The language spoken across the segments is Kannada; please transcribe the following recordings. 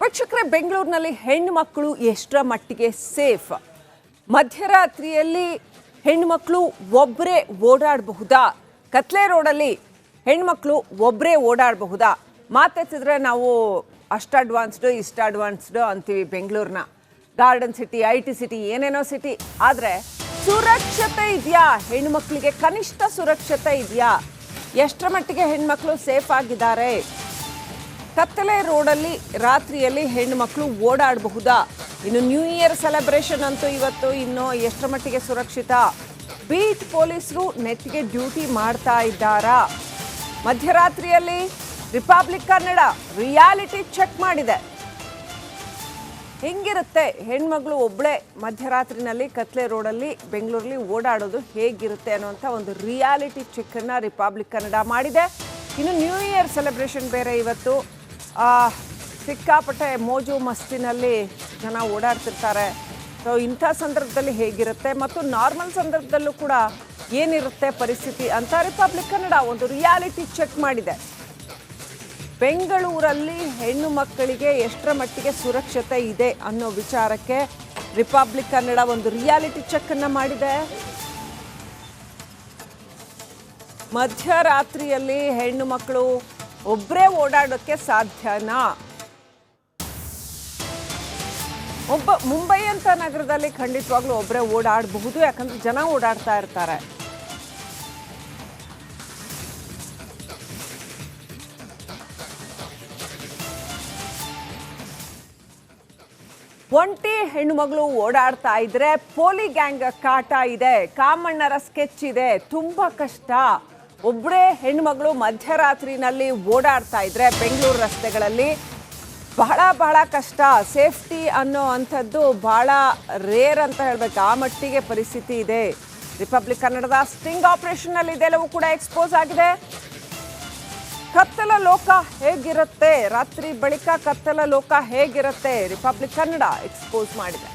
ವೀಕ್ಷಕರೇ, ಬೆಂಗಳೂರಿನಲ್ಲಿ ಹೆಣ್ಣು ಮಕ್ಕಳು ಎಷ್ಟರ ಮಟ್ಟಿಗೆ ಸೇಫ್? ಮಧ್ಯರಾತ್ರಿಯಲ್ಲಿ ಹೆಣ್ಣು ಮಕ್ಕಳು ಒಬ್ಬರೇ ಓಡಾಡಬಹುದಾ? ಕತ್ಲೆ ರೋಡಲ್ಲಿ ಹೆಣ್ಮಕ್ಳು ಒಬ್ಬರೇ ಓಡಾಡಬಹುದಾ? ಮಾತಾಡ್ತಿದ್ರೆ ನಾವು ಅಷ್ಟು ಅಡ್ವಾನ್ಸ್ಡು ಇಷ್ಟು ಅಡ್ವಾನ್ಸ್ಡು ಅಂತೀವಿ ಬೆಂಗಳೂರನ್ನ, ಗಾರ್ಡನ್ ಸಿಟಿ, IT ಸಿಟಿ, ಏನೇನೋ ಸಿಟಿ. ಆದರೆ ಸುರಕ್ಷತೆ ಇದೆಯಾ? ಹೆಣ್ಣು ಮಕ್ಕಳಿಗೆ ಕನಿಷ್ಠ ಸುರಕ್ಷತೆ ಇದೆಯಾ? ಎಷ್ಟರ ಮಟ್ಟಿಗೆ ಹೆಣ್ಮಕ್ಳು ಸೇಫ್ ಆಗಿದ್ದಾರೆ? ಕತ್ತಲೆ ರೋಡಲ್ಲಿ ರಾತ್ರಿಯಲ್ಲಿ ಹೆಣ್ಣು ಮಕ್ಕಳು ಓಡಾಡಬಹುದಾ? ಇನ್ನು ನ್ಯೂ ಇಯರ್ ಸೆಲೆಬ್ರೇಷನ್ ಅಂತೂ ಇವತ್ತು, ಇನ್ನು ಎಷ್ಟರ ಮಟ್ಟಿಗೆ ಸುರಕ್ಷಿತ? ಬೀಟ್ ಪೊಲೀಸರು ನೆಟ್ಗೆ ಡ್ಯೂಟಿ ಮಾಡ್ತಾ ಇದ್ದಾರಾ? ಮಧ್ಯರಾತ್ರಿಯಲ್ಲಿ ರಿಪಬ್ಲಿಕ್ ಕನ್ನಡ ರಿಯಾಲಿಟಿ ಚೆಕ್ ಮಾಡಿದೆ. ಹೆಂಗಿರುತ್ತೆ ಹೆಣ್ಮಗಳು ಒಬ್ಬಳೇ ಮಧ್ಯರಾತ್ರಿನಲ್ಲಿ ಕತ್ಲೆ ರೋಡಲ್ಲಿ ಬೆಂಗಳೂರಲ್ಲಿ ಓಡಾಡೋದು ಹೇಗಿರುತ್ತೆ ಅನ್ನೋಂಥ ಒಂದು ರಿಯಾಲಿಟಿ ಚೆಕ್ಕನ್ನು ರಿಪಬ್ಲಿಕ್ ಕನ್ನಡ ಮಾಡಿದೆ. ಇನ್ನು ನ್ಯೂ ಇಯರ್ ಸೆಲೆಬ್ರೇಷನ್ ಬೇರೆ ಇವತ್ತು. ಸಿಕ್ಕಾಪಟ್ಟೆ ಮೋಜು ಮಸ್ತಿನಲ್ಲಿ ಜನ ಓಡಾಡ್ತಿರ್ತಾರೆ. ಸೊ ಇಂಥ ಸಂದರ್ಭದಲ್ಲಿ ಹೇಗಿರುತ್ತೆ ಮತ್ತು ನಾರ್ಮಲ್ ಸಂದರ್ಭದಲ್ಲೂ ಕೂಡ ಏನಿರುತ್ತೆ ಪರಿಸ್ಥಿತಿ ಅಂತ ರಿಪಬ್ಲಿಕ್ ಕನ್ನಡ ಒಂದು ರಿಯಾಲಿಟಿ ಚೆಕ್ ಮಾಡಿದೆ. ಬೆಂಗಳೂರಲ್ಲಿ ಹೆಣ್ಣು ಮಕ್ಕಳಿಗೆ ಎಷ್ಟರ ಮಟ್ಟಿಗೆ ಸುರಕ್ಷತೆ ಇದೆ ಅನ್ನೋ ವಿಚಾರಕ್ಕೆ ರಿಪಬ್ಲಿಕ್ ಕನ್ನಡ ಒಂದು ರಿಯಾಲಿಟಿ ಚೆಕ್ ಅನ್ನು ಮಾಡಿದೆ. ಮಧ್ಯರಾತ್ರಿಯಲ್ಲಿ ಹೆಣ್ಣು ಮಕ್ಕಳು ಒಬ್ಬರೇ ಓಡಾಡೋಕ್ಕೆ ಸಾಧ್ಯನಾ? ಮುಂಬೈ ಅಂತ ನಗರದಲ್ಲಿ ಖಂಡಿತವಾಗ್ಲೂ ಒಬ್ಬರೇ ಓಡಾಡಬಹುದು, ಯಾಕಂದ್ರೆ ಜನ ಓಡಾಡ್ತಾ ಇರ್ತಾರೆ. ಒಂಟಿ ಹೆಣ್ಣು ಮಗಳು ಓಡಾಡ್ತಾ ಇದ್ರೆ ಪೋಲಿ ಗ್ಯಾಂಗ್ ಕಾಟ ಇದೆ, ಕಾಮಣ್ಣರ ಸ್ಕೆಚ್ ಇದೆ, ತುಂಬಾ ಕಷ್ಟ. ಒಬ್ಬರೇ ಹೆಣ್ಣು ಮಗಳು ಮಧ್ಯರಾತ್ರಿನಲ್ಲಿ ಓಡಾಡ್ತಾ ಇದ್ರೆ ಬೆಂಗಳೂರು ರಸ್ತೆಗಳಲ್ಲಿ ಬಹಳ ಕಷ್ಟ. ಸೇಫ್ಟಿ ಅನ್ನೋ ಅಂಥದ್ದು ಬಹಳ ರೇರ್ ಅಂತ ಹೇಳ್ಬೇಕು, ಆ ಮಟ್ಟಿಗೆ ಪರಿಸ್ಥಿತಿ ಇದೆ. ರಿಪಬ್ಲಿಕ್ ಕನ್ನಡದ ಸ್ಟಿಂಗ್ ಆಪರೇಷನ್ನಲ್ಲಿ ಇದೆಲ್ಲವೂ ಕೂಡ ಎಕ್ಸ್ಪೋಸ್ ಆಗಿದೆ. ಕತ್ತಲ ಲೋಕ ಹೇಗಿರುತ್ತೆ, ರಾತ್ರಿ ಬಳಿಕ ಕತ್ತಲ ಲೋಕ ಹೇಗಿರುತ್ತೆ, ರಿಪಬ್ಲಿಕ್ ಕನ್ನಡ ಎಕ್ಸ್ಪೋಸ್ ಮಾಡಿದೆ.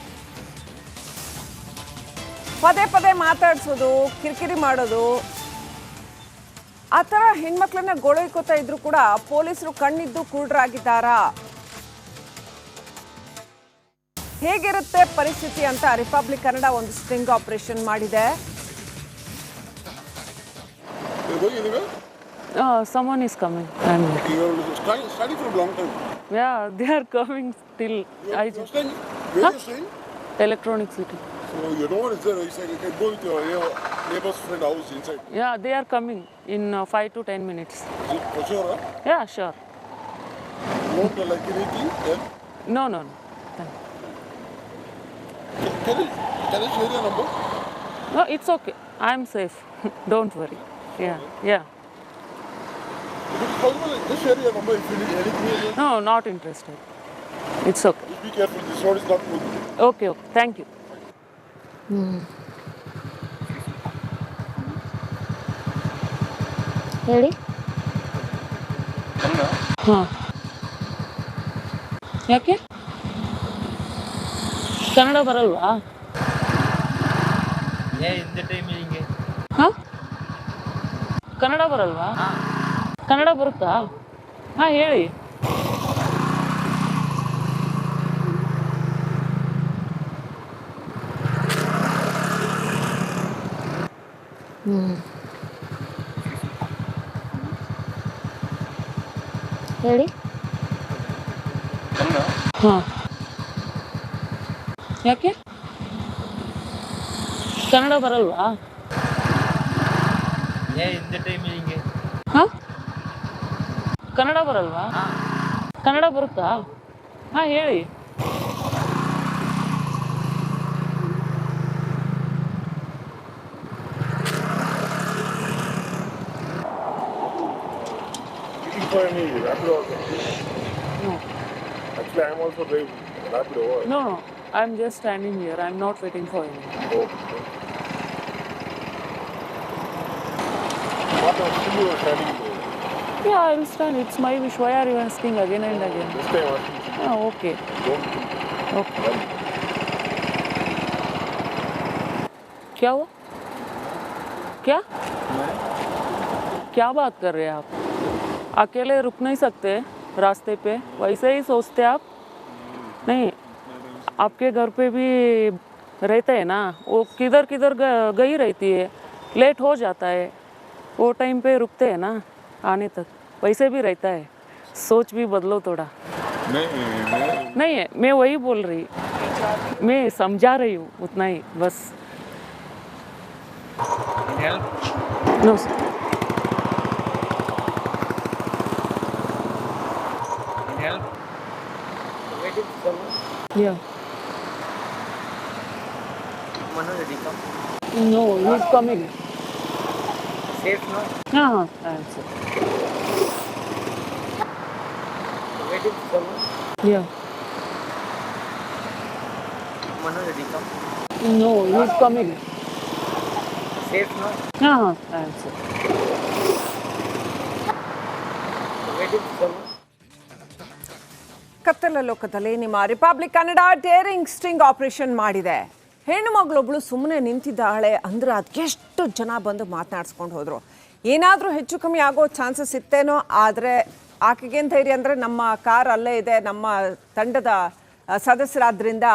ಪದೇ ಮಾತಾಡ್ಸೋದು, ಕಿರಿಕಿರಿ ಮಾಡೋದು, ಆ ಥರ ಹೆಣ್ಮಕ್ಳನ್ನ ಗೋಳೈಕೋತಾ ಇದ್ರು ಕೂಡ ಪೊಲೀಸರು ಕಣ್ಣಿದ್ದು ಕುರುಡರಾಗಿದ್ದಾರಾ? ಹೇಗಿರುತ್ತೆ ಪರಿಸ್ಥಿತಿ ಅಂತ ರಿಪಬ್ಲಿಕ್ ಕನ್ನಡ ಒಂದು ಸ್ಟಿಂಗ್ ಆಪರೇಷನ್ ಮಾಡಿದೆ. Someone is coming. And you are studying for a long time. yeah, they are coming till. Where are you staying? Electronic City. So you know what is there? You said you can go with your neighbor's friend house inside. Yeah, they are coming in 5 to 10 minutes. Is it for sure? Huh? Yeah, sure. Not like anything? Yeah? No. Can I share your number? No, it's okay. I'm safe. Don't worry. Yeah. If it's possible, just share your number if you need anything. No, not interested. It's okay. Just be careful. This road is not good. Okay. Thank you. ಹೇಳಿ. ಹಾಂ, ಯಾಕೆ ಕನ್ನಡ ಬರಲ್ವಾ? ಹಾಂ, ಕನ್ನಡ ಬರಲ್ವಾ? ಕನ್ನಡ ಬರುತ್ತಾ? ಹಾಂ, ಹೇಳಿ. ಹೇಳಿ. ಹಾಂ, ಯಾಕೆ ಕನ್ನಡ ಬರಲ್ವಾ? ಹಾಂ, ಕನ್ನಡ ಬರಲ್ವಾ? ಕನ್ನಡ ಬರುತ್ತಾ? ಹಾಂ, ಹೇಳಿ. Any Rapido also? No. Actually, I am also driving Rapido. No, I'm just standing here. I'm not waiting for you. Oh. What else you are standing there? Yeah, I will stand. It's my wish. Why are you asking again and again? This time asking. Okay. Don't. Okay. क्या हुआ? क्या बात कर रहे हैं आप? अकेले रुक नहीं सकते रास्ते पे? वैसे ही सोचते आप? नहीं, आपके घर पे भी रहता है ना, वो किधर किधर गई रहती है, लेट हो जाता है, वो टाइम पे रुकते हैं ना आने तक, वैसे भी रहता है, सोच भी बदलो थोड़ा। नहीं है, मैं वही बोल रही, मैं समझा रही हूँ उतना ही बस। No sir. Yeah. No, he's coming. Safe now? हाँ, I am safe. Waiting for someone? Yeah. Manoj, did he come? No, he's coming. Safe now? हाँ, I am safe. Waiting for someone? ಕತ್ತಲ ಲೋಕದಲ್ಲಿ ನಿಮ್ಮ Republic Kannada daring sting operation ಮಾಡಿದೆ. ಹೆಣ್ಣು ಮಗಳೊಬ್ಳು ಸುಮ್ಮನೆ ನಿಂತಿದ್ದಾಳೆ ಅಂದ್ರೆ ಅದೆಷ್ಟು ಜನ ಬಂದು ಮಾತನಾಡಿಸ್ಕೊಂಡು ಹೋದರು. ಏನಾದರೂ ಹೆಚ್ಚು ಕಮ್ಮಿ ಆಗೋ ಚಾನ್ಸಸ್ ಇತ್ತೇನೋ, ಆದರೆ ಆಕೆಗೇನು ಧೈರ್ಯ ಅಂದರೆ ನಮ್ಮ ಕಾರ್ ಅಲ್ಲೇ ಇದೆ, ನಮ್ಮ ತಂಡದ ಸದಸ್ಯರಾದ್ರಿಂದ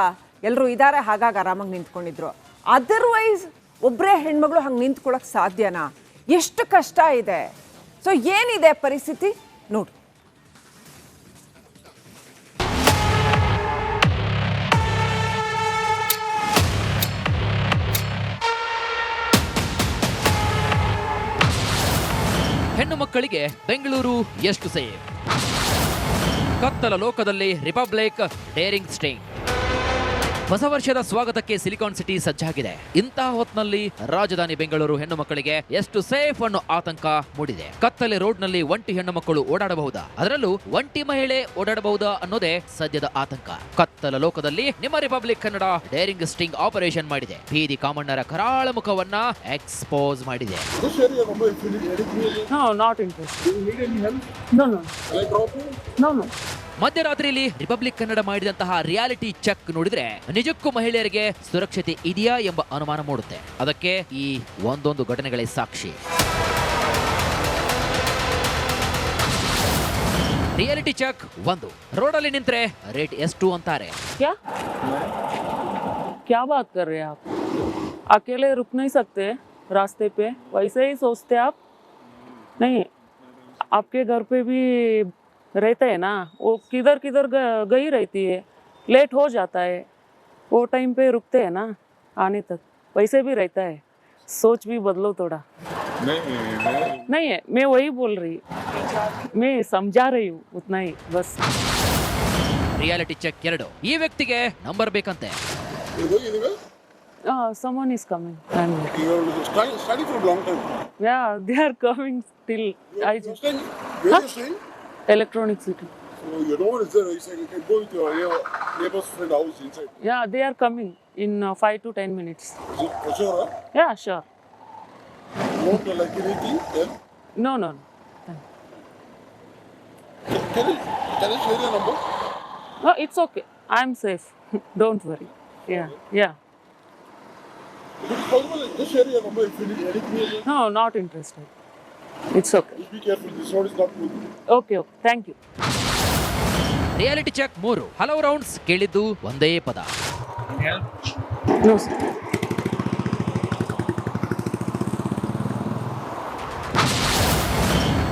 ಎಲ್ಲರೂ ಇದ್ದಾರೆ, ಹಾಗಾಗಿ ಆರಾಮಾಗಿ ನಿಂತ್ಕೊಂಡಿದ್ರು. ಅದರ್ವೈಸ್ ಒಬ್ಬರೇ ಹೆಣ್ಮಗಳು ಹಂಗೆ ನಿಂತ್ಕೊಳ್ಳೋಕೆ ಸಾಧ್ಯನಾ? ಎಷ್ಟು ಕಷ್ಟ ಇದೆ. ಸೊ ಏನಿದೆ ಪರಿಸ್ಥಿತಿ ನೋಡಿ. ಹೆಣ್ಣು ಮಕ್ಕಳಿಗೆ ಬೆಂಗಳೂರು ಎಷ್ಟು ಸೇಫ್? ಕತ್ತಲ ಲೋಕದಲ್ಲಿ ರಿಪಬ್ಲಿಕ್ ಡೇರಿಂಗ್ ಸ್ಟಿಂಗ್. ಹೊಸ ವರ್ಷದ ಸ್ವಾಗತಕ್ಕೆ ಸಿಲಿಕಾನ್ ಸಿಟಿ ಸಜ್ಜಾಗಿದೆ. ಇಂತಹ ಹೊತ್ನಲ್ಲಿ ರಾಜಧಾನಿ ಬೆಂಗಳೂರು ಹೆಣ್ಣು ಮಕ್ಕಳಿಗೆ ಎಷ್ಟು ಸೇಫ್ ಅನ್ನೋ ಆತಂಕ ಮೂಡಿದೆ. ಕತ್ತಲೆ ರೋಡ್ನಲ್ಲಿ ಒಂಟಿ ಹೆಣ್ಣು ಮಕ್ಕಳು ಓಡಾಡಬಹುದಾ, ಅದರಲ್ಲೂ ಒಂಟಿ ಮಹಿಳೆ ಓಡಾಡಬಹುದಾ ಅನ್ನೋದೇ ಸದ್ಯದ ಆತಂಕ. ಕತ್ತಲ ಲೋಕದಲ್ಲಿ ನಿಮ್ಮ Republic Kannada daring sting operation ಮಾಡಿದೆ. ಬೀದಿ ಕಾಮಣ್ಣರ ಕರಾಳ ಮುಖವನ್ನ ಎಕ್ಸ್ಪೋಸ್ ಮಾಡಿದೆ. This area, Mumbai, if you need anything here, No, not interested. do you need any help? No, no, Can I drop you? no, no. ಮಧ್ಯರಾತ್ರಿಯಲ್ಲಿ ರಿಪಬ್ಲಿಕ್ ಕನ್ನಡ ಮಾಡಿದಂತಹ ರಿಯಾಲಿಟಿ ಚೆಕ್ ನೋಡಿದ್ರೆ ನಿಜಕ್ಕೂ ಮಹಿಳೆಯರಿಗೆ ಸುರಕ್ಷತೆ ಇದೆಯಾ ಎಂಬ ಅನುಮಾನ ಮೂಡುತ್ತೆ. ಅದಕ್ಕೆ ಈ ಒಂದೊಂದು ಘಟನೆಗಳೇ ಸಾಕ್ಷಿ. Reality check 1. ರೋಡಲ್ಲಿ ನಿಂತ್ರೆ ರೇಟ್ ಎಷ್ಟು ಅಂತಾರೆ. क्या क्या बात कर रहे हैं आप? अकेले रुक नहीं सकते रास्ते पे, वैसे ही सोचते आप? नहीं, आपके घर पे भी रहता है ना, वो किधर किधर गई रहती है, लेट हो जाता है, वो टाइम पे रुकते हैं ना आने तक, वैसे भी रहता है, सोच भी बदलो थोड़ा। नहीं है, मैं वही बोल रही, मैं समझा रही हूँ उतना ही बस। Reality check 2. ಈ ವ್ಯಕ್ತಿಗೆ ನಂಬರ್ ಬೇಕಂತೆ. You going anywhere? Someone is coming. And You're studying for a long time. yeah, they are coming still. I You're just staying, where are you staying? Electronic City. So you know what is there? You say you can go with your neighbor's friend house inside. Yeah, they are coming in 5 to 10 minutes. Is it for sure? Huh? Yeah, sure. You want like anything? Then No, no, no. can I share your number? No, it's okay. I'm safe. Don't worry. Yeah, yeah. If it's possible, just share your number if you need anything here. No, not interested. It's okay. Just be careful. This road is not good. Okay, okay. Thank you. Reality check 3. ಹಲವು ರೌಂಡ್ಸ್ ಕೇಳಿದ್ದು ಒಂದೇ ಪದ. No, sir.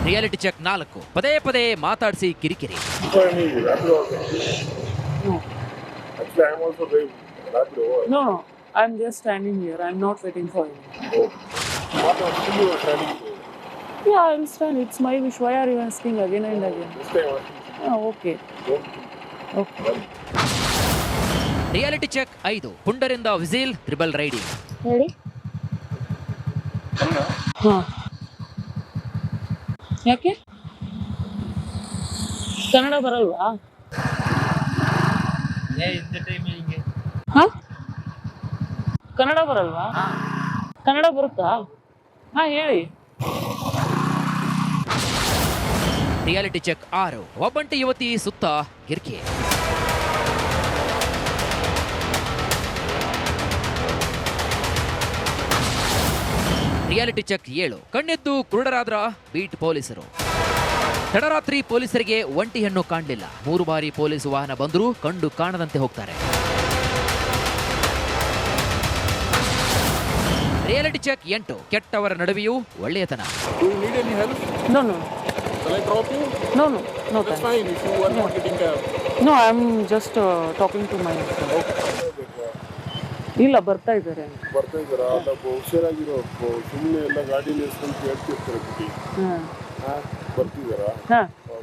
Reality check 4. ಪದೇ ಪದೇ ಮಾತಾಡಿಸಿ ಕಿರಿಕಿರಿ. No. Actually, I'm also very happy over. No, no. I'm just standing here. I'm not waiting for you. What else do you are trying to do? Yeah, I'll stand. It's my wish. Why are you asking again and again? This time, Yeah, okay. Okay. Reality check 5. ಪುಂಡರಿಂದ ವಿಸಿಲ್ ಟ್ರಿಬಲ್ ರೈಡಿಂಗ್. ಹೇಳಿ. ಹಾಂ. ಯಾಕೆ ಕನ್ನಡ ಬರಲ್ವಾ? ಹಾಂ, ಕನ್ನಡ ಬರಲ್ವಾ? ಕನ್ನಡ ಬರುತ್ತಾ? ಹಾಂ, ಹೇಳಿ. Reality check 6. ಒಬ್ಬಂಟಿ ಯುವತಿ ಸುತ್ತ ಕಿರಿಕಿ. Reality check 7. ಕಣ್ಣೆದ್ದು ಕುರುಡರಾದ್ರ ಬೀಟ್ ಪೊಲೀಸರು. ತಡರಾತ್ರಿ ಪೊಲೀಸರಿಗೆ ಒಂಟಿ ಹೆಣ್ಣು ಕಾಣಲಿಲ್ಲ. 3 ಬಾರಿ ಪೊಲೀಸ್ ವಾಹನ ಬಂದರೂ ಕಂಡು ಕಾಣದಂತೆ ಹೋಗ್ತಾರೆ. Reality check 8. ಕೆಟ್ಟವರ ನಡುವೆಯೂ ಒಳ್ಳೆಯತನ. Do you need any help? No, no, Shall I drop you? no, no, no. That's Thanks. fine if you are not getting cab. No, I'm just talking to my. ಇಲ್ಲ ಬರ್ತಾ ಇದ್ದಾರೆ. ಬರ್ತಾ ಇದ್ದಾರಾ? ಅಲ್ಲ ಹುಷಾರಾಗಿರೋ, ಸುಮ್ಮನೆ ಎಲ್ಲ ಗಾಡಿ ನಿಲ್ಸ್ಕೊಂಡು ಕೇಳ್ತಿರ್ತಾರೆ ಬಿಡಿ. ಬರ್ತಿದ್ದಾರಾ?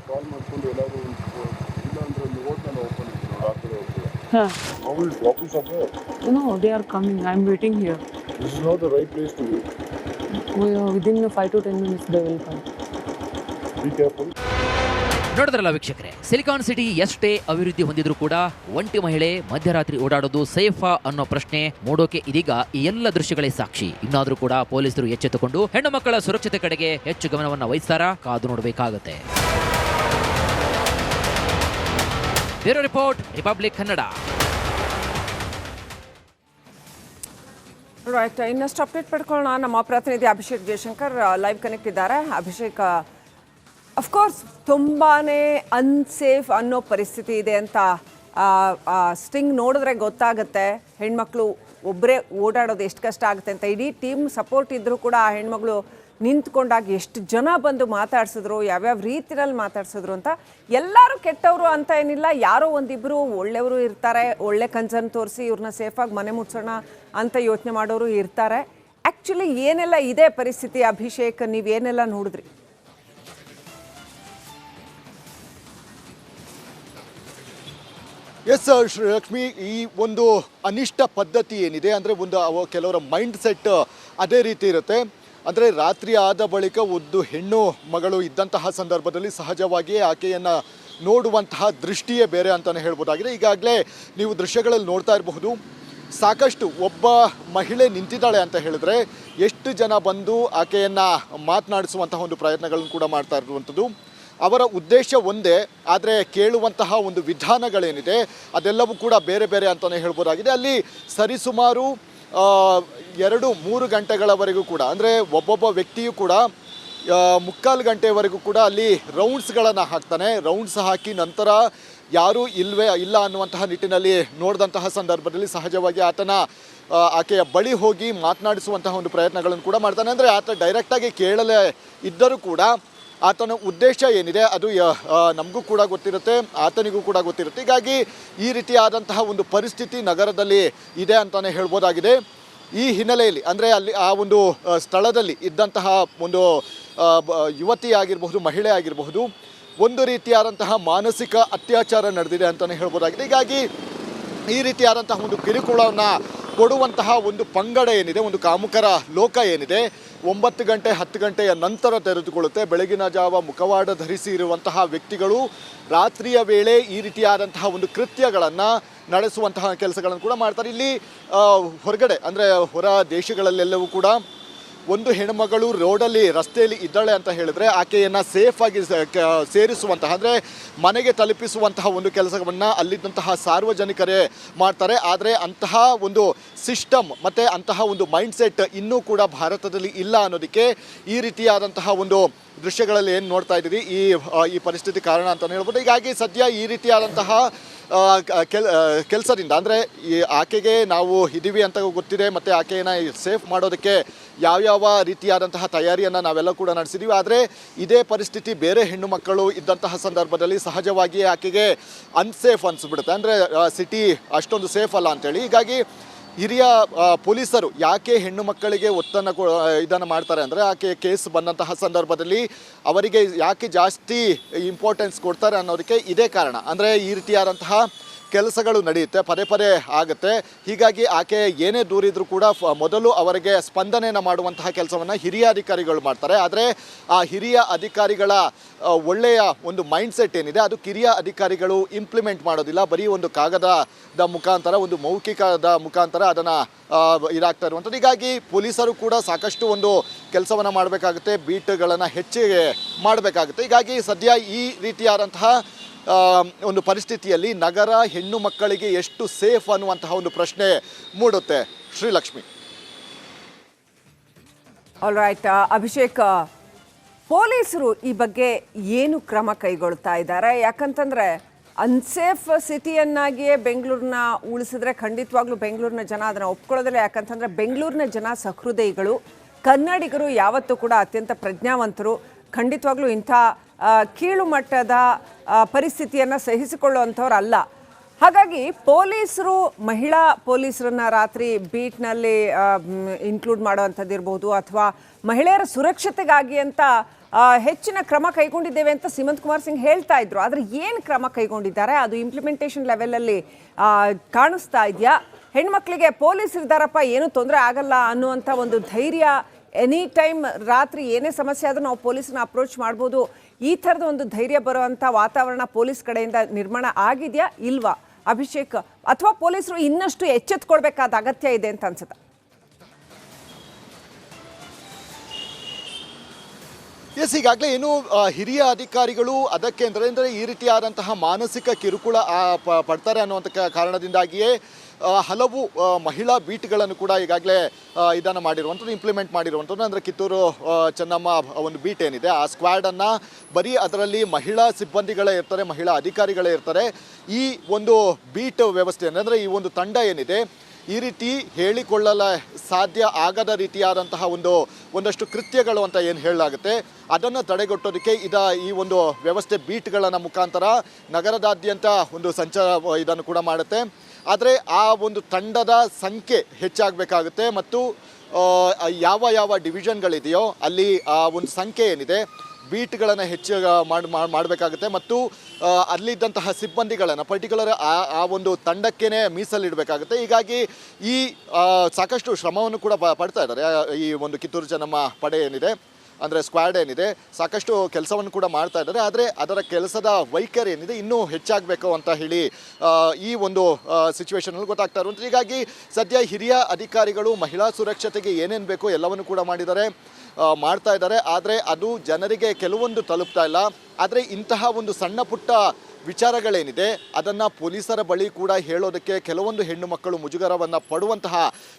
ಕಾಲ್ ಮಾಡ್ಕೊಂಡು ಎಲ್ಲಾದ್ರೂ ಇಲ್ಲ ಅಂದ್ರೆ ಒಂದು ಹೋಟೆಲ್ ಓಪನ್ ಇತ್ತು ಆ ಕಡೆ ಹೋಗ್ತೀರಾ? I will drop you somewhere. No, they are coming. I'm waiting here. This is not the right place to wait. Within 5 to 10 minutes they will come. Be careful. ನೋಡಿದ್ರಲ್ಲ ವೀಕ್ಷಕರೇ, ಸಿಲಿಕಾನ್ ಸಿಟಿ ಎಷ್ಟೇ ಅಭಿವೃದ್ಧಿ ಹೊಂದಿದ್ರೂ ಕೂಡ ಒಂಟಿ ಮಹಿಳೆ ಮಧ್ಯರಾತ್ರಿ ಓಡಾಡೋದು ಸೇಫಾ ಅನ್ನೋ ಪ್ರಶ್ನೆ ಮೂಡೋಕೆ ಇದೀಗ ಈ ಎಲ್ಲ ದೃಶ್ಯಗಳೇ ಸಾಕ್ಷಿ. ಇನ್ನಾದ್ರೂ ಕೂಡ ಪೊಲೀಸರು ಎಚ್ಚೆತ್ತುಕೊಂಡು ಹೆಣ್ಣು ಮಕ್ಕಳ ಸುರಕ್ಷತೆ ಕಡೆಗೆ ಹೆಚ್ಚು ಗಮನವನ್ನು ವಹಿಸ್ತಾರಾ? ಕಾದು ನೋಡಬೇಕಾಗುತ್ತೆ. Bureau report, republic Kannada. Right, ಇನ್ನಷ್ಟು ಅಪ್ಡೇಟ್ ಪಡ್ಕೊಳ್ಳೋಣ. ನಮ್ಮ ಪ್ರತಿನಿಧಿ ಅಭಿಷೇಕ್ ಜಯಶಂಕರ್ ಲೈವ್ ಕನೆಕ್ಟ್ ಇದ್ದಾರೆ. ಅಭಿಷೇಕ್, ಅಫ್ಕೋರ್ಸ್ ತುಂಬಾ ಅನ್ಸೇಫ್ ಅನ್ನೋ ಪರಿಸ್ಥಿತಿ ಇದೆ ಅಂತ ಸ್ಟಿಂಗ್ ನೋಡಿದ್ರೆ ಗೊತ್ತಾಗುತ್ತೆ. ಹೆಣ್ಮಕ್ಳು ಒಬ್ಬರೇ ಓಡಾಡೋದು ಎಷ್ಟು ಕಷ್ಟ ಆಗುತ್ತೆ ಅಂತ. ಇಡೀ ಟೀಮ್ ಸಪೋರ್ಟ್ ಇದ್ದರೂ ಕೂಡ ಆ ಹೆಣ್ಮಗಳು ನಿಂತ್ಕೊಂಡಾಗ ಎಷ್ಟು ಜನ ಬಂದು ಮಾತಾಡ್ಸಿದ್ರು, ಯಾವ್ಯಾವ ರೀತಿಯಲ್ಲಿ ಮಾತಾಡ್ಸಿದ್ರು ಅಂತ. ಎಲ್ಲರೂ ಕೆಟ್ಟವರು ಅಂತ ಏನಿಲ್ಲ, ಯಾರೋ ಒಂದಿಬ್ಬರು ಒಳ್ಳೆಯವರು ಇರ್ತಾರೆ. ಒಳ್ಳೆ ಕನ್ಸರ್ನ್ ತೋರಿಸಿ ಇವ್ರನ್ನ ಸೇಫಾಗಿ ಮನೆ ಮುಟ್ಸೋಣ ಅಂತ ಯೋಚನೆ ಮಾಡೋರು ಇರ್ತಾರೆ. ಆ್ಯಕ್ಚುಲಿ ಏನೆಲ್ಲ ಇದೆ ಪರಿಸ್ಥಿತಿ ಅಭಿಷೇಕ್, ನೀವೇನೆಲ್ಲ ನೋಡಿದ್ರಿ? ಎಸ್ ಶ್ರೀಲಕ್ಷ್ಮಿ, ಈ ಒಂದು ಅನಿಷ್ಟ ಪದ್ಧತಿ ಏನಿದೆ ಅಂದರೆ ಕೆಲವರ ಮೈಂಡ್ ಸೆಟ್ ಅದೇ ರೀತಿ ಇರುತ್ತೆ. ಅಂದರೆ ರಾತ್ರಿ ಆದ ಬಳಿಕ ಒಂದು ಹೆಣ್ಣು ಮಗಳು ಇದ್ದಂತಹ ಸಂದರ್ಭದಲ್ಲಿ ಸಹಜವಾಗಿಯೇ ಆಕೆಯನ್ನು ನೋಡುವಂತಹ ದೃಷ್ಟಿಯೇ ಬೇರೆ ಅಂತಲೇ ಹೇಳ್ಬೋದಾಗಿದೆ. ಈಗಾಗಲೇ ನೀವು ದೃಶ್ಯಗಳಲ್ಲಿ ನೋಡ್ತಾ ಇರಬಹುದು, ಸಾಕಷ್ಟು ಒಬ್ಬ ಮಹಿಳೆ ನಿಂತಿದ್ದಾಳೆ ಅಂತ ಹೇಳಿದ್ರೆ ಎಷ್ಟು ಜನ ಬಂದು ಆಕೆಯನ್ನು ಮಾತನಾಡಿಸುವಂತಹ ಒಂದು ಪ್ರಯತ್ನಗಳನ್ನು ಕೂಡ ಮಾಡ್ತಾ ಇರುವಂಥದ್ದು. ಅವರ ಉದ್ದೇಶ ಒಂದೇ, ಆದರೆ ಕೇಳುವಂತಹ ಒಂದು ವಿಧಾನಗಳೇನಿದೆ ಅದೆಲ್ಲವೂ ಕೂಡ ಬೇರೆ ಬೇರೆ ಅಂತಲೇ ಹೇಳ್ಬೋದಾಗಿದೆ. ಅಲ್ಲಿ ಸರಿಸುಮಾರು 2-3 ಗಂಟೆಗಳವರೆಗೂ ಕೂಡ, ಅಂದರೆ ಒಬ್ಬೊಬ್ಬ ವ್ಯಕ್ತಿಯು ಕೂಡ 3/4 ಗಂಟೆವರೆಗೂ ಕೂಡ ಅಲ್ಲಿ ರೌಂಡ್ಸ್ಗಳನ್ನು ಹಾಕ್ತಾನೆ. ರೌಂಡ್ಸ್ ಹಾಕಿ ನಂತರ ಯಾರೂ ಇಲ್ಲ ಅನ್ನುವಂತಹ ನಿಟ್ಟಿನಲ್ಲಿ ನೋಡಿದಂತಹ ಸಂದರ್ಭದಲ್ಲಿ ಸಹಜವಾಗಿ ಆಕೆಯ ಬಳಿ ಹೋಗಿ ಮಾತನಾಡಿಸುವಂತಹ ಒಂದು ಪ್ರಯತ್ನಗಳನ್ನು ಕೂಡ ಮಾಡ್ತಾನೆ. ಅಂದರೆ ಆತ ಡೈರೆಕ್ಟಾಗಿ ಕೇಳಲೇ ಇದ್ದರೂ ಕೂಡ ಆತನ ಉದ್ದೇಶ ಏನಿದೆ ಅದು ನಮಗೂ ಕೂಡ ಗೊತ್ತಿರುತ್ತೆ, ಆತನಿಗೂ ಕೂಡ ಗೊತ್ತಿರುತ್ತೆ. ಹೀಗಾಗಿ ಈ ರೀತಿಯಾದಂತಹ ಒಂದು ಪರಿಸ್ಥಿತಿ ನಗರದಲ್ಲಿ ಇದೆ ಅಂತಲೇ ಹೇಳ್ಬೋದಾಗಿದೆ. ಈ ಹಿನ್ನೆಲೆಯಲ್ಲಿ ಅಂದರೆ ಅಲ್ಲಿ ಆ ಒಂದು ಸ್ಥಳದಲ್ಲಿ ಇದ್ದಂತಹ ಒಂದು ಯುವತಿ ಆಗಿರಬಹುದು, ಮಹಿಳೆ ಆಗಿರಬಹುದು, ಒಂದು ರೀತಿಯಾದಂತಹ ಮಾನಸಿಕ ಅತ್ಯಾಚಾರ ನಡೆದಿದೆ ಅಂತಲೇ ಹೇಳ್ಬೋದಾಗಿದೆ. ಹೀಗಾಗಿ ಈ ರೀತಿಯಾದಂತಹ ಒಂದು ಕಿರುಕುಳವನ್ನು ಕೊಡುವಂತಹ ಒಂದು ಪಂಗಡ ಏನಿದೆ, ಒಂದು ಕಾಮುಕರ ಲೋಕ ಏನಿದೆ, 9 ಗಂಟೆ 10 ಗಂಟೆಯ ನಂತರ ತೆರೆದುಕೊಳ್ಳುತ್ತೆ. ಬೆಳಗಿನ ಜಾವ ಮುಖವಾಡ ಧರಿಸಿ ಇರುವಂತಹ ವ್ಯಕ್ತಿಗಳು ರಾತ್ರಿಯ ವೇಳೆ ಈ ರೀತಿಯಾದಂತಹ ಒಂದು ಕೃತ್ಯಗಳನ್ನು ನಡೆಸುವಂತಹ ಕೆಲಸಗಳನ್ನು ಕೂಡ ಮಾಡ್ತಾರೆ. ಇಲ್ಲಿ ಹೊರಗಡೆ ಅಂದರೆ ಹೊರ ದೇಶಗಳಲ್ಲೆಲ್ಲವೂ ಕೂಡ ಒಂದು ಹೆಣ್ಮಗಳು ರೋಡಲ್ಲಿ ರಸ್ತೆಯಲ್ಲಿ ಇದ್ದಾಳೆ ಅಂತ ಹೇಳಿದ್ರೆ ಆಕೆಯನ್ನು ಸೇಫಾಗಿ ಸೇರಿಸುವಂತಹ, ಅಂದರೆ ಮನೆಗೆ ತಲುಪಿಸುವಂತಹ ಒಂದು ಕೆಲಸವನ್ನು ಅಲ್ಲಿದ್ದಂತಹ ಸಾರ್ವಜನಿಕರೇ ಮಾಡ್ತಾರೆ. ಆದರೆ ಅಂತಹ ಒಂದು ಸಿಸ್ಟಮ್ ಮತ್ತು ಅಂತಹ ಒಂದು ಮೈಂಡ್ಸೆಟ್ ಇನ್ನೂ ಕೂಡ ಭಾರತದಲ್ಲಿ ಇಲ್ಲ ಅನ್ನೋದಕ್ಕೆ ಈ ರೀತಿಯಾದಂತಹ ಒಂದು ದೃಶ್ಯಗಳಲ್ಲಿ ಏನು ನೋಡ್ತಾ ಇದ್ದೀರಿ ಈ ಪರಿಸ್ಥಿತಿ ಕಾರಣ ಅಂತಲೇ ಹೇಳ್ಬೋದು. ಹೀಗಾಗಿ ಸದ್ಯ ಈ ರೀತಿಯಾದಂತಹ ಕೆಲಸದಿಂದ, ಅಂದರೆ ಈ ಆಕೆಗೆ ನಾವು ಇದ್ದೀವಿ ಅಂತ ಗೊತ್ತಿದೆ ಮತ್ತು ಆಕೆಯನ್ನು ಸೇಫ್ ಮಾಡೋದಕ್ಕೆ ಯಾವ್ಯಾವ ರೀತಿಯಾದಂತಹ ತಯಾರಿಯನ್ನು ನಾವೆಲ್ಲ ಕೂಡ ನಡೆಸಿದ್ದೀವಿ. ಆದರೆ ಇದೇ ಪರಿಸ್ಥಿತಿ ಬೇರೆ ಹೆಣ್ಣು ಮಕ್ಕಳು ಇದ್ದಂತಹ ಸಂದರ್ಭದಲ್ಲಿ ಸಹಜವಾಗಿಯೇ ಆಕೆಗೆ ಅನ್ಸೇಫ್ ಅನಿಸ್ಬಿಡುತ್ತೆ. ಅಂದರೆ ಸಿಟಿ ಅಷ್ಟೊಂದು ಸೇಫ್ ಅಲ್ಲ ಅಂಥೇಳಿ. ಹೀಗಾಗಿ ಹಿರಿಯ ಪೊಲೀಸರು ಯಾಕೆ ಹೆಣ್ಣು ಮಕ್ಕಳಿಗೆ ಇದನ್ನು ಮಾಡ್ತಾರೆ ಅಂದರೆ ಆಕೆ ಕೇಸ್ ಬಂದಂತಹ ಸಂದರ್ಭದಲ್ಲಿ ಅವರಿಗೆ ಯಾಕೆ ಜಾಸ್ತಿ ಇಂಪಾರ್ಟೆನ್ಸ್ ಕೊಡ್ತಾರೆ ಅನ್ನೋದಕ್ಕೆ ಇದೇ ಕಾರಣ. ಅಂದರೆ ಈ ರೀತಿಯಾದಂತಹ ಕೆಲಸಗಳು ನಡೆಯುತ್ತೆ, ಪದೇ ಪದೇ ಆಗುತ್ತೆ. ಹೀಗಾಗಿ ಆಕೆ ಏನೇ ದೂರಿದ್ರು ಕೂಡ ಮೊದಲು ಅವರಿಗೆ ಸ್ಪಂದನೆಯನ್ನು ಮಾಡುವಂತಹ ಕೆಲಸವನ್ನು ಹಿರಿಯ ಅಧಿಕಾರಿಗಳು ಮಾಡ್ತಾರೆ. ಆದರೆ ಆ ಹಿರಿಯ ಅಧಿಕಾರಿಗಳ ಒಳ್ಳೆಯ ಒಂದು ಮೈಂಡ್ಸೆಟ್ ಏನಿದೆ ಅದು ಕಿರಿಯ ಅಧಿಕಾರಿಗಳು ಇಂಪ್ಲಿಮೆಂಟ್ ಮಾಡೋದಿಲ್ಲ. ಬರೀ ಒಂದು ಕಾಗದದ ಮುಖಾಂತರ, ಒಂದು ಮೌಖಿಕದ ಮುಖಾಂತರ ಅದನ್ನು ಇದಾಗ್ತಾ ಇರುವಂಥದ್ದು. ಹೀಗಾಗಿ ಪೊಲೀಸರು ಕೂಡ ಸಾಕಷ್ಟು ಒಂದು ಕೆಲಸವನ್ನು ಮಾಡಬೇಕಾಗುತ್ತೆ, ಬೀಟ್ಗಳನ್ನು ಹೆಚ್ಚಿಗೆ ಮಾಡಬೇಕಾಗುತ್ತೆ. ಹೀಗಾಗಿ ಸದ್ಯ ಈ ರೀತಿಯಾದಂತಹ ಒಂದು ಪರಿಸ್ಥಿತಿಯಲ್ಲಿ ನಗರ ಹೆಣ್ಣು ಮಕ್ಕಳಿಗೆ ಎಷ್ಟು ಸೇಫ್ ಅನ್ನುವಂತಹ ಒಂದು ಪ್ರಶ್ನೆ ಮೂಡುತ್ತೆ. ಶ್ರೀಲಕ್ಷ್ಮಿ. ಆಲ್ ರೈಟ್ ಅಭಿಷೇಕ್, ಪೊಲೀಸರು ಈ ಬಗ್ಗೆ ಏನು ಕ್ರಮ ಕೈಗೊಳ್ತಾ ಇದ್ದಾರೆ? ಯಾಕಂತಂದ್ರೆ ಅನ್ಸೇಫ್ ಸಿಟಿಯನ್ನಾಗಿಯೇ ಬೆಂಗಳೂರನ್ನ ಉಳಿಸಿದ್ರೆ ಖಂಡಿತವಾಗ್ಲೂ ಬೆಂಗಳೂರಿನ ಜನ ಅದನ್ನು ಒಪ್ಕೊಳ್ಳೋದಿಲ್ಲ. ಯಾಕಂತಂದ್ರೆ ಬೆಂಗಳೂರಿನ ಜನ ಸಹೃದಯಿಗಳು, ಕನ್ನಡಿಗರು ಯಾವತ್ತೂ ಕೂಡ ಅತ್ಯಂತ ಪ್ರಜ್ಞಾವಂತರು. ಖಂಡಿತವಾಗ್ಲೂ ಇಂಥ ಕೀಳು ಮಟ್ಟದ ಪರಿಸ್ಥಿತಿಯನ್ನು ಸಹಿಸಿಕೊಳ್ಳುವಂಥವ್ರು ಅಲ್ಲ. ಹಾಗಾಗಿ ಪೊಲೀಸರು ಮಹಿಳಾ ಪೊಲೀಸರನ್ನ ರಾತ್ರಿ ಬೀಟ್ನಲ್ಲಿ ಇನ್ಕ್ಲೂಡ್ ಮಾಡುವಂಥದ್ದು ಇರ್ಬೋದು, ಅಥವಾ ಮಹಿಳೆಯರ ಸುರಕ್ಷತೆಗಾಗಿ ಅಂತ ಹೆಚ್ಚಿನ ಕ್ರಮ ಕೈಗೊಂಡಿದ್ದೇವೆ ಅಂತ ಸಿಮಂತ್ ಕುಮಾರ್ ಸಿಂಗ್ ಹೇಳ್ತಾ ಇದ್ರು. ಆದರೆ ಏನು ಕ್ರಮ ಕೈಗೊಂಡಿದ್ದಾರೆ ಅದು ಇಂಪ್ಲಿಮೆಂಟೇಷನ್ ಲೆವೆಲಲ್ಲಿ ಕಾಣಿಸ್ತಾ ಇದೆಯಾ? ಹೆಣ್ಮಕ್ಳಿಗೆ ಪೊಲೀಸ್ ಇದ್ದಾರಪ್ಪ, ಏನೂ ತೊಂದರೆ ಆಗಲ್ಲ ಅನ್ನುವಂಥ ಒಂದು ಧೈರ್ಯ, ಎನಿ ಟೈಮ್ ರಾತ್ರಿ ಏನೇ ಸಮಸ್ಯೆ ಆದರೂ ನಾವು ಪೊಲೀಸನ್ನ ಅಪ್ರೋಚ್ ಮಾಡ್ಬೋದು, ಈ ಥರದ ಒಂದು ಧೈರ್ಯ ಬರುವಂಥ ವಾತಾವರಣ ಪೊಲೀಸ್ ಕಡೆಯಿಂದ ನಿರ್ಮಾಣ ಆಗಿದೆಯಾ ಇಲ್ವಾ ಅಭಿಷೇಕ್? ಅಥವಾ ಪೊಲೀಸರು ಇನ್ನಷ್ಟು ಎಚ್ಚೆತ್ಕೊಳ್ಬೇಕಾದ ಅಗತ್ಯ ಇದೆ ಅಂತ ಅನ್ಸುತ್ತೆ? ಎಸ್, ಈಗಾಗಲೇ ಏನು ಹಿರಿಯ ಅಧಿಕಾರಿಗಳು ಅದಕ್ಕೆ ಅಂದರೆ ಈ ರೀತಿಯಾದಂತಹ ಮಾನಸಿಕ ಕಿರುಕುಳ ಪಡ್ತಾರೆ ಅನ್ನುವಂಥ ಕಾರಣದಿಂದಾಗಿಯೇ ಹಲವು ಮಹಿಳಾ ಬೀಟ್ಗಳನ್ನು ಕೂಡ ಈಗಾಗಲೇ ಇದನ್ನು ಮಾಡಿರುವಂಥದ್ದು, ಇಂಪ್ಲಿಮೆಂಟ್ ಮಾಡಿರುವಂಥದ್ದು. ಅಂದರೆ ಕಿತ್ತೂರು ಚೆನ್ನಮ್ಮ ಒಂದು ಬೀಟ್ ಏನಿದೆ, ಆ ಸ್ಕ್ವಾಡನ್ನು ಬರೀ ಅದರಲ್ಲಿ ಮಹಿಳಾ ಸಿಬ್ಬಂದಿಗಳೇ ಇರ್ತಾರೆ, ಮಹಿಳಾ ಅಧಿಕಾರಿಗಳೇ ಇರ್ತಾರೆ. ಈ ಒಂದು ಬೀಟ್ ವ್ಯವಸ್ಥೆ ಅಂದರೆ ಈ ಒಂದು ತಂಡ ಏನಿದೆ, ಈ ರೀತಿ ಹೇಳಿಕೊಳ್ಳಲು ಸಾಧ್ಯ ಆಗದ ರೀತಿಯಾದಂತಹ ಒಂದಷ್ಟು ಕೃತ್ಯಗಳು ಅಂತ ಏನು ಹೇಳಲಾಗುತ್ತೆ ಅದನ್ನು ತಡೆಗಟ್ಟೋದಕ್ಕೆ ಈ ಒಂದು ವ್ಯವಸ್ಥೆ ಬೀಟ್ಗಳನ್ನು ಮುಖಾಂತರ ನಗರದಾದ್ಯಂತ ಒಂದು ಸಂಚಾರ ಇದನ್ನು ಕೂಡ ಮಾಡುತ್ತೆ. ಆದರೆ ಆ ಒಂದು ತಂಡದ ಸಂಖ್ಯೆ ಹೆಚ್ಚಾಗಬೇಕಾಗುತ್ತೆ ಮತ್ತು ಯಾವ ಡಿವಿಷನ್ಗಳಿದೆಯೋ ಅಲ್ಲಿ ಆ ಒಂದು ಸಂಖ್ಯೆ ಏನಿದೆ ಬೀಟ್ಗಳನ್ನು ಹೆಚ್ಚು ಮಾಡಬೇಕಾಗುತ್ತೆ ಮತ್ತು ಅಲ್ಲಿದ್ದಂತಹ ಸಿಬ್ಬಂದಿಗಳನ್ನು ಪರ್ಟಿಕ್ಯುಲರ್ ಆ ಒಂದು ತಂಡಕ್ಕೇ ಮೀಸಲಿಡಬೇಕಾಗುತ್ತೆ. ಹೀಗಾಗಿ ಈ ಸಾಕಷ್ಟು ಶ್ರಮವನ್ನು ಕೂಡ ಪಡ್ತಾ ಇದ್ದಾರೆ. ಈ ಒಂದು ಕಿತ್ತೂರು ಚೆನ್ನಮ್ಮ ಪಡೆ ಏನಿದೆ ಅಂದರೆ ಸ್ಕ್ವಾಡ್ ಏನಿದೆ ಸಾಕಷ್ಟು ಕೆಲಸವನ್ನು ಕೂಡ ಮಾಡ್ತಾ ಇದ್ದಾರೆ. ಆದರೆ ಅದರ ಕೆಲಸದ ವೈಖರಿ ಏನಿದೆ ಇನ್ನೂ ಹೆಚ್ಚಾಗಬೇಕು ಅಂತ ಹೇಳಿ ಈ ಒಂದು ಸಿಚುವೇಶನಲ್ಲಿ ಗೊತ್ತಾಗ್ತಾ ಇರುವಂಥ. ಹೀಗಾಗಿ ಸದ್ಯ ಹಿರಿಯ ಅಧಿಕಾರಿಗಳು ಮಹಿಳಾ ಸುರಕ್ಷತೆಗೆ ಏನೇನು ಬೇಕೋ ಎಲ್ಲವನ್ನು ಕೂಡ ಮಾಡ್ತಾ ಇದ್ದಾರೆ. ಆದರೆ ಅದು ಜನರಿಗೆ ಕೆಲವೊಂದು ತಲುಪ್ತಾ ಇಲ್ಲ. ಆದರೆ ಇಂತಹ ಒಂದು ಸಣ್ಣ ಪುಟ್ಟ ವಿಚಾರಗಳೇನಿದೆ ಅದನ್ನು ಪೊಲೀಸರ ಬಳಿ ಕೂಡ ಹೇಳೋದಕ್ಕೆ ಕೆಲವೊಂದು ಹೆಣ್ಣು ಮಕ್ಕಳು ಮುಜುಗರವನ್ನು ಪಡುವಂತಹ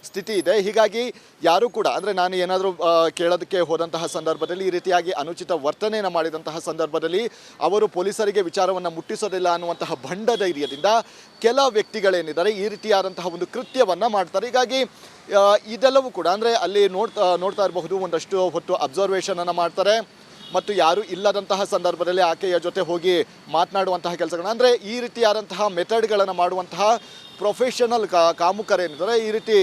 ಸ್ಥಿತಿ ಇದೆ. ಹೀಗಾಗಿ ಯಾರೂ ಕೂಡ ಅಂದರೆ ನಾನು ಏನಾದರೂ ಕೇಳೋದಕ್ಕೆ ಹೋದಂತಹ ಸಂದರ್ಭದಲ್ಲಿ ಈ ರೀತಿಯಾಗಿ ಅನುಚಿತ ವರ್ತನೆಯನ್ನು ಮಾಡಿದಂತಹ ಸಂದರ್ಭದಲ್ಲಿ ಅವರು ಪೊಲೀಸರಿಗೆ ವಿಚಾರವನ್ನು ಮುಟ್ಟಿಸೋದಿಲ್ಲ ಅನ್ನುವಂತಹ ಭಂಡ ಧೈರ್ಯದಿಂದ ಕೆಲ ವ್ಯಕ್ತಿಗಳೇನಿದ್ದಾರೆ ಈ ರೀತಿಯಾದಂತಹ ಒಂದು ಕೃತ್ಯವನ್ನು ಮಾಡ್ತಾರೆ. ಹೀಗಾಗಿ ಇದೆಲ್ಲವೂ ಕೂಡ ಅಂದರೆ ಅಲ್ಲಿ ನೋಡ್ತಾ ಇರಬಹುದು, ಒಂದಷ್ಟು ಹೊತ್ತು ಅಬ್ಸರ್ವೇಷನನ್ನು ಮಾಡ್ತಾರೆ ಮತ್ತು ಯಾರು ಇಲ್ಲದಂತಹ ಸಂದರ್ಭದಲ್ಲಿ ಆಕೆಯ ಜೊತೆ ಹೋಗಿ ಮಾತನಾಡುವಂತಹ ಕೆಲಸಗಳನ್ನ ಅಂದರೆ ಈ ರೀತಿಯಾದಂತಹ ಮೆಥಡ್ಗಳನ್ನು ಮಾಡುವಂತಹ ಪ್ರೊಫೆಷನಲ್ ಕಾಮುಕರೇನಿದ್ದಾರೆ ಈ ರೀತಿ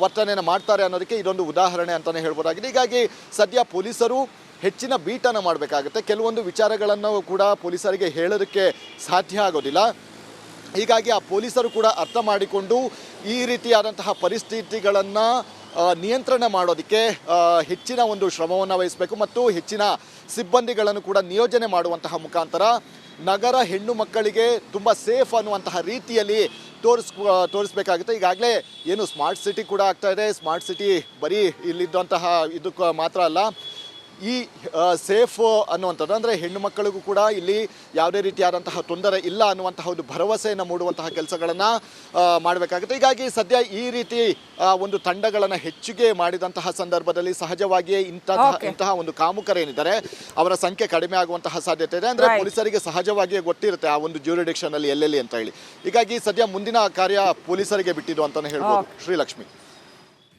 ವರ್ತನೆಯನ್ನು ಮಾಡ್ತಾರೆ ಅನ್ನೋದಕ್ಕೆ ಇದೊಂದು ಉದಾಹರಣೆ ಅಂತಲೇ ಹೇಳ್ಬೋದಾಗಿದೆ. ಹೀಗಾಗಿ ಸದ್ಯ ಪೊಲೀಸರು ಹೆಚ್ಚಿನ ಬೀಟನ್ನು ಮಾಡಬೇಕಾಗುತ್ತೆ. ಕೆಲವೊಂದು ವಿಚಾರಗಳನ್ನು ಕೂಡ ಪೊಲೀಸರಿಗೆ ಹೇಳೋದಕ್ಕೆ ಸಾಧ್ಯ ಆಗೋದಿಲ್ಲ. ಹೀಗಾಗಿ ಆ ಪೊಲೀಸರು ಕೂಡ ಅರ್ಥ ಮಾಡಿಕೊಂಡು ಈ ರೀತಿಯಾದಂತಹ ಪರಿಸ್ಥಿತಿಗಳನ್ನು ನಿಯಂತ್ರಣ ಮಾಡೋದಕ್ಕೆ ಹೆಚ್ಚಿನ ಒಂದು ಶ್ರಮವನ್ನು ವಹಿಸಬೇಕು ಮತ್ತು ಹೆಚ್ಚಿನ ಸಿಬ್ಬಂದಿಗಳನ್ನು ಕೂಡ ನಿಯೋಜನೆ ಮಾಡುವಂತಹ ಮುಖಾಂತರ ನಗರ ಹೆಣ್ಣು ಮಕ್ಕಳಿಗೆ ತುಂಬ ಸೇಫ್ ಅನ್ನುವಂತಹ ರೀತಿಯಲ್ಲಿ ತೋರಿಸ್ಬೇಕಾಗುತ್ತೆ. ಈಗಾಗಲೇ ಏನು ಸ್ಮಾರ್ಟ್ ಸಿಟಿ ಕೂಡ ಆಗ್ತಾ ಇದೆ. ಸ್ಮಾರ್ಟ್ ಸಿಟಿ ಬರೀ ಇಲ್ಲಿದ್ದಂತಹ ಇದಕ್ಕೆ ಮಾತ್ರ ಅಲ್ಲ, ಈ ಸೇಫ್ ಅನ್ನುವಂಥದ್ದು ಅಂದರೆ ಹೆಣ್ಣು ಮಕ್ಕಳಿಗೂ ಕೂಡ ಇಲ್ಲಿ ಯಾವುದೇ ರೀತಿಯಾದಂತಹ ತೊಂದರೆ ಇಲ್ಲ ಅನ್ನುವಂತಹ ಒಂದು ಭರವಸೆಯನ್ನು ಮೂಡುವಂತಹ ಕೆಲಸಗಳನ್ನು ಮಾಡಬೇಕಾಗುತ್ತೆ. ಹೀಗಾಗಿ ಸದ್ಯ ಈ ರೀತಿ ಒಂದು ತಂಡಗಳನ್ನು ಹೆಚ್ಚಿಗೆ ಮಾಡಿದಂತಹ ಸಂದರ್ಭದಲ್ಲಿ ಸಹಜವಾಗಿಯೇ ಇಂತಹ ಒಂದು ಕಾಮುಕರೇನಿದ್ದಾರೆ ಅವರ ಸಂಖ್ಯೆ ಕಡಿಮೆ ಆಗುವಂತಹ ಸಾಧ್ಯತೆ ಇದೆ. ಅಂದರೆ ಪೊಲೀಸರಿಗೆ ಸಹಜವಾಗಿಯೇ ಗೊತ್ತಿರುತ್ತೆ ಆ ಒಂದು ಜ್ಯೂರಿಡಿಕ್ಷನ್ ಅಲ್ಲಿ ಎಲ್ಲೆಲ್ಲಿ ಅಂತ ಹೇಳಿ. ಹೀಗಾಗಿ ಸದ್ಯ ಮುಂದಿನ ಕಾರ್ಯ ಪೊಲೀಸರಿಗೆ ಬಿಟ್ಟಿದ್ದು ಅಂತಾನೆ ಹೇಳ್ಬೋದು. ಶ್ರೀಲಕ್ಷ್ಮಿ.